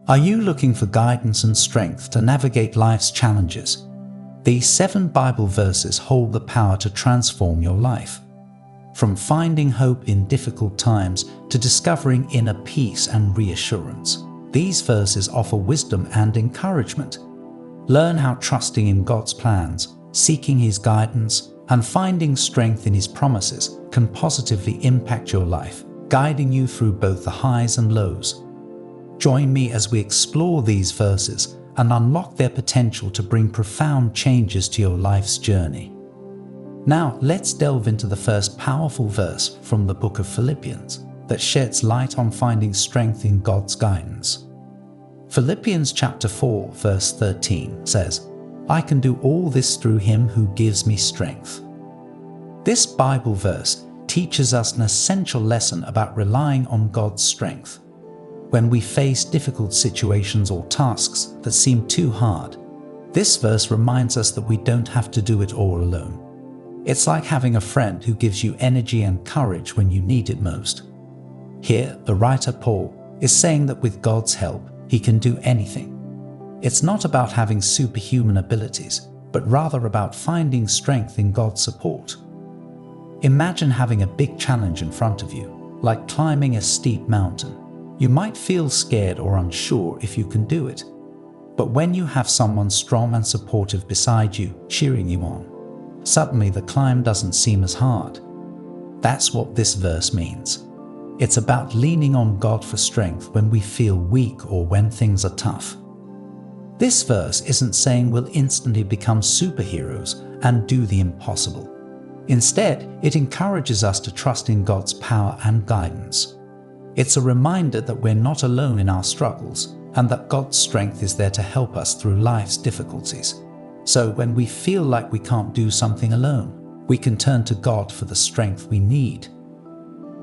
Are you looking for guidance and strength to navigate life's challenges? These 7 Bible verses hold the power to transform your life. From finding hope in difficult times to discovering inner peace and reassurance, these verses offer wisdom and encouragement. Learn how trusting in God's plans, seeking His guidance, and finding strength in His promises can positively impact your life, guiding you through both the highs and lows. Join me as we explore these verses and unlock their potential to bring profound changes to your life's journey. Now, let's delve into the first powerful verse from the book of Philippians that sheds light on finding strength in God's guidance. Philippians chapter 4, verse 13 says, "I can do all this through Him who gives me strength." This Bible verse teaches us an essential lesson about relying on God's strength. When we face difficult situations or tasks that seem too hard, this verse reminds us that we don't have to do it all alone. It's like having a friend who gives you energy and courage when you need it most. Here, the writer Paul is saying that with God's help, he can do anything. It's not about having superhuman abilities, but rather about finding strength in God's support. Imagine having a big challenge in front of you, like climbing a steep mountain. You might feel scared or unsure if you can do it. But when you have someone strong and supportive beside you, cheering you on, suddenly the climb doesn't seem as hard. That's what this verse means. It's about leaning on God for strength when we feel weak or when things are tough. This verse isn't saying we'll instantly become superheroes and do the impossible. Instead, it encourages us to trust in God's power and guidance. It's a reminder that we're not alone in our struggles and that God's strength is there to help us through life's difficulties. So when we feel like we can't do something alone, we can turn to God for the strength we need.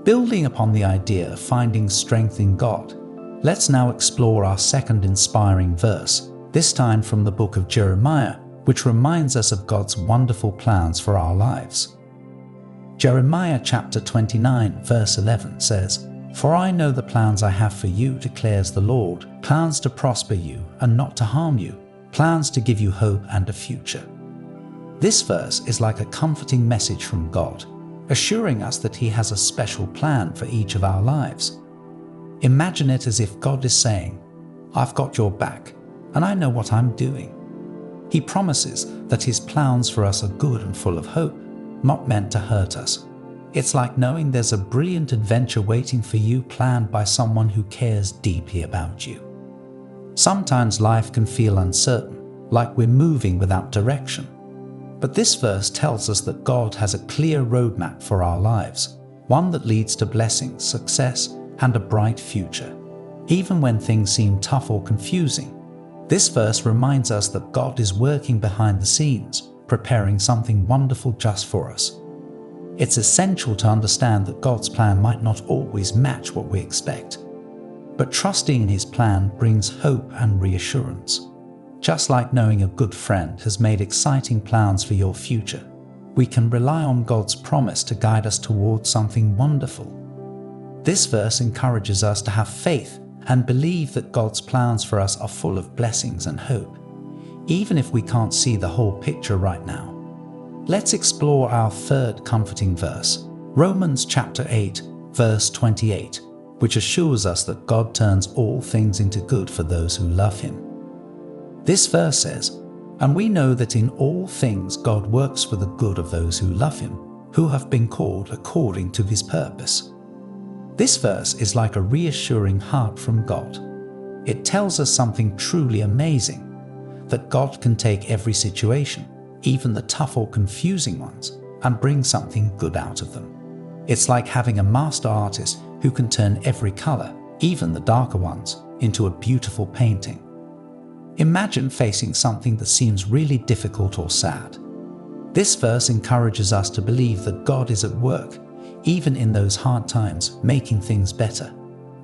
Building upon the idea of finding strength in God, let's now explore our second inspiring verse, this time from the book of Jeremiah, which reminds us of God's wonderful plans for our lives. Jeremiah chapter 29, verse 11 says, "For I know the plans I have for you, declares the Lord, plans to prosper you and not to harm you, plans to give you hope and a future." This verse is like a comforting message from God, assuring us that He has a special plan for each of our lives. Imagine it as if God is saying, "I've got your back, and I know what I'm doing." He promises that His plans for us are good and full of hope, not meant to hurt us. It's like knowing there's a brilliant adventure waiting for you, planned by someone who cares deeply about you. Sometimes life can feel uncertain, like we're moving without direction. But this verse tells us that God has a clear roadmap for our lives, one that leads to blessings, success, and a bright future. Even when things seem tough or confusing, this verse reminds us that God is working behind the scenes, preparing something wonderful just for us. It's essential to understand that God's plan might not always match what we expect. But trusting in His plan brings hope and reassurance. Just like knowing a good friend has made exciting plans for your future, we can rely on God's promise to guide us towards something wonderful. This verse encourages us to have faith and believe that God's plans for us are full of blessings and hope, even if we can't see the whole picture right now. Let's explore our third comforting verse, Romans chapter 8, verse 28, which assures us that God turns all things into good for those who love Him. This verse says, "And we know that in all things God works for the good of those who love Him, who have been called according to His purpose." This verse is like a reassuring heart from God. It tells us something truly amazing, that God can take every situation, even the tough or confusing ones, and bring something good out of them. It's like having a master artist who can turn every color, even the darker ones, into a beautiful painting. Imagine facing something that seems really difficult or sad. This verse encourages us to believe that God is at work, even in those hard times, making things better.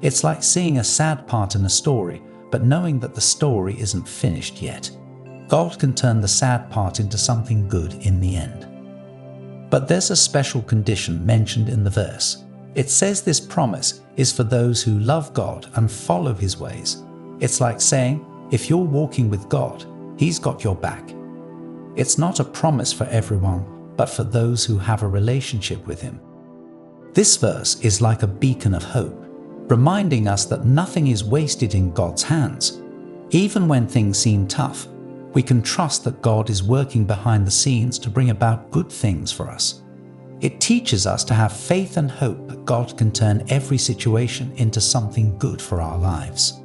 It's like seeing a sad part in a story, but knowing that the story isn't finished yet. God can turn the sad part into something good in the end. But there's a special condition mentioned in the verse. It says this promise is for those who love God and follow His ways. It's like saying, if you're walking with God, He's got your back. It's not a promise for everyone, but for those who have a relationship with Him. This verse is like a beacon of hope, reminding us that nothing is wasted in God's hands. Even when things seem tough, we can trust that God is working behind the scenes to bring about good things for us. It teaches us to have faith and hope that God can turn every situation into something good for our lives.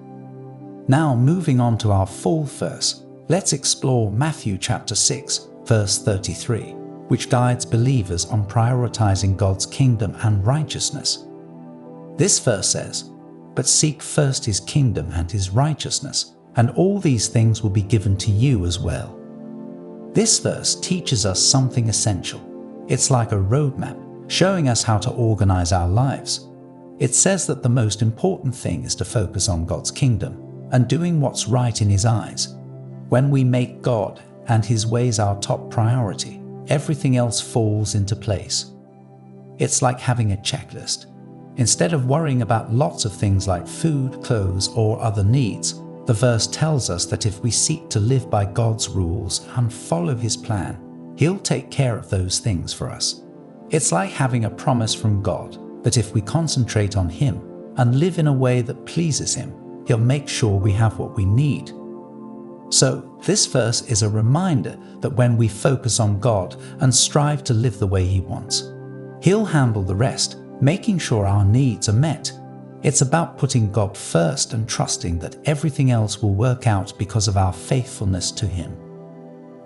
Now, moving on to our fourth verse, let's explore Matthew chapter 6, verse 33, which guides believers on prioritizing God's kingdom and righteousness. This verse says, "But seek first His kingdom and His righteousness, and all these things will be given to you as well." This verse teaches us something essential. It's like a roadmap, showing us how to organize our lives. It says that the most important thing is to focus on God's kingdom and doing what's right in His eyes. When we make God and His ways our top priority, everything else falls into place. It's like having a checklist. Instead of worrying about lots of things like food, clothes, or other needs, the verse tells us that if we seek to live by God's rules and follow His plan, He'll take care of those things for us. It's like having a promise from God that if we concentrate on Him and live in a way that pleases Him, He'll make sure we have what we need. So, this verse is a reminder that when we focus on God and strive to live the way He wants, He'll handle the rest, making sure our needs are met. It's about putting God first and trusting that everything else will work out because of our faithfulness to Him.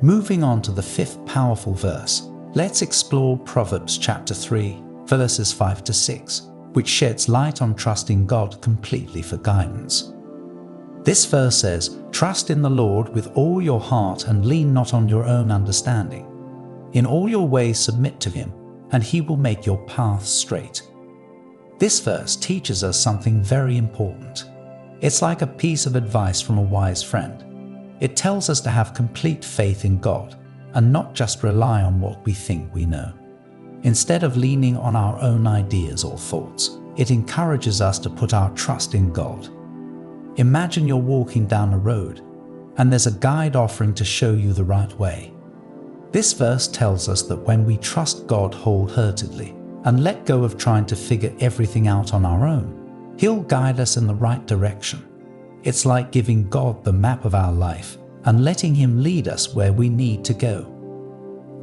Moving on to the fifth powerful verse, let's explore Proverbs chapter 3, verses 5 to 6, which sheds light on trusting God completely for guidance. This verse says, "Trust in the Lord with all your heart and lean not on your own understanding. In all your ways submit to Him, and He will make your paths straight." This verse teaches us something very important. It's like a piece of advice from a wise friend. It tells us to have complete faith in God and not just rely on what we think we know. Instead of leaning on our own ideas or thoughts, it encourages us to put our trust in God. Imagine you're walking down a road and there's a guide offering to show you the right way. This verse tells us that when we trust God wholeheartedly and let go of trying to figure everything out on our own, He'll guide us in the right direction. It's like giving God the map of our life and letting Him lead us where we need to go.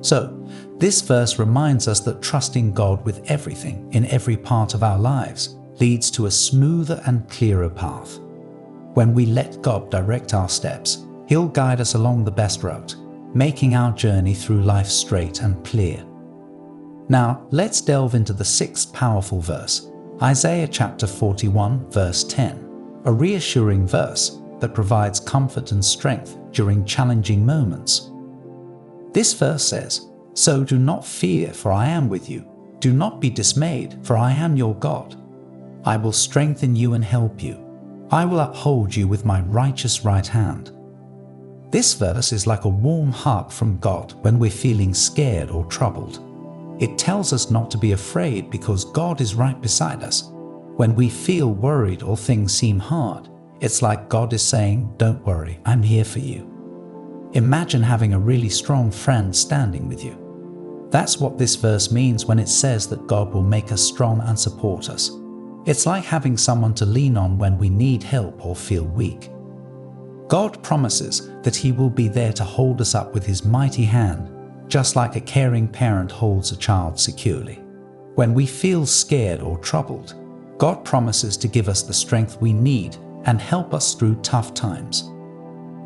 So, this verse reminds us that trusting God with everything in every part of our lives leads to a smoother and clearer path. When we let God direct our steps, He'll guide us along the best route, making our journey through life straight and clear. Now, let's delve into the sixth powerful verse, Isaiah chapter 41, verse 10. A reassuring verse that provides comfort and strength during challenging moments. This verse says, "So do not fear, for I am with you. Do not be dismayed, for I am your God. I will strengthen you and help you. I will uphold you with my righteous right hand." This verse is like a warm hug from God when we're feeling scared or troubled. It tells us not to be afraid because God is right beside us. When we feel worried or things seem hard, it's like God is saying, "Don't worry, I'm here for you." Imagine having a really strong friend standing with you. That's what this verse means when it says that God will make us strong and support us. It's like having someone to lean on when we need help or feel weak. God promises that He will be there to hold us up with His mighty hand, just like a caring parent holds a child securely. When we feel scared or troubled, God promises to give us the strength we need and help us through tough times.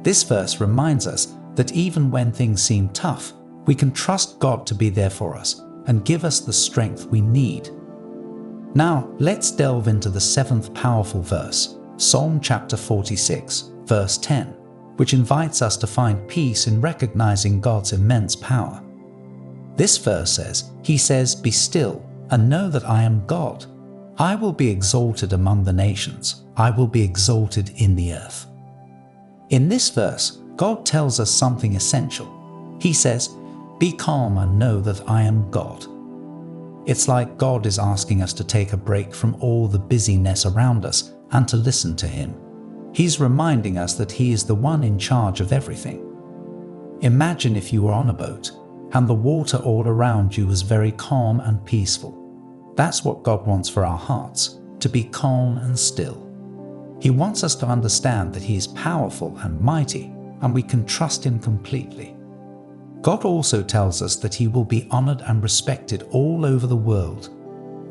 This verse reminds us that even when things seem tough, we can trust God to be there for us and give us the strength we need. Now, let's delve into the seventh powerful verse, Psalm chapter 46, verse 10, which invites us to find peace in recognizing God's immense power. This verse says, He says, "Be still and know that I am God. I will be exalted among the nations. I will be exalted in the earth." In this verse, God tells us something essential. He says, "Be calm and know that I am God." It's like God is asking us to take a break from all the busyness around us and to listen to Him. He's reminding us that He is the one in charge of everything. Imagine if you were on a boat and the water all around you was very calm and peaceful. That's what God wants for our hearts, to be calm and still. He wants us to understand that He is powerful and mighty, and we can trust Him completely. God also tells us that He will be honored and respected all over the world.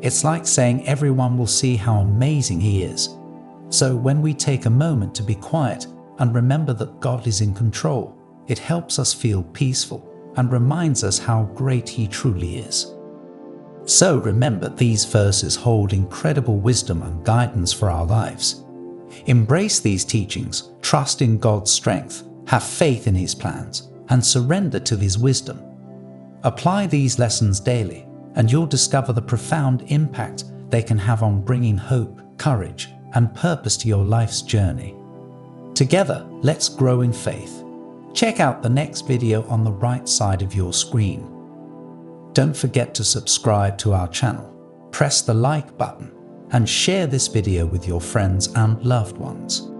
It's like saying everyone will see how amazing He is. So when we take a moment to be quiet and remember that God is in control, it helps us feel peaceful and reminds us how great He truly is. So remember, these verses hold incredible wisdom and guidance for our lives. Embrace these teachings, trust in God's strength, have faith in His plans, and surrender to His wisdom. Apply these lessons daily, and you'll discover the profound impact they can have on bringing hope, courage, and purpose to your life's journey. Together, let's grow in faith. Check out the next video on the right side of your screen. Don't forget to subscribe to our channel, press the like button, and share this video with your friends and loved ones.